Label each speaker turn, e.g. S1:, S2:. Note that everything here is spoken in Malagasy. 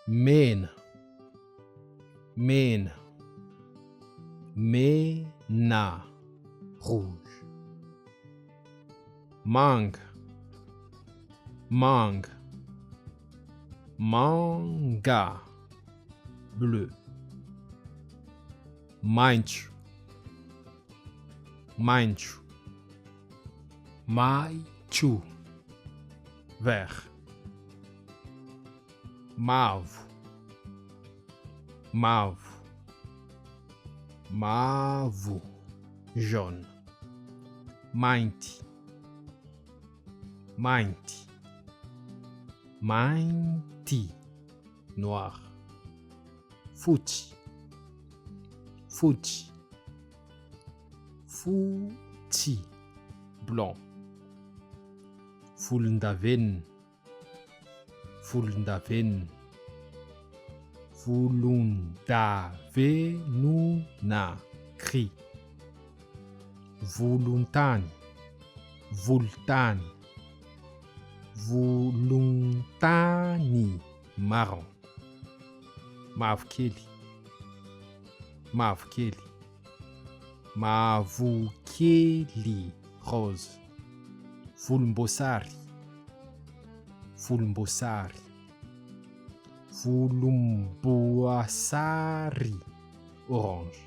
S1: mena, mena, mena, rouge. Manga, manga, manga, bleu. Maintio, maintio, maitio, vert. Mavo, mavo, mavo, jaune. Mainte, mainte, mainte, noir. Futi, futi, futi, blanc. Volondavenona, volondavenona, volondavenona, gris. Volontany, volontany, volontany, marron. Mavokely, mavokely, mavokely, rose. Volomboasary, volomboasary, volomboasary, orange.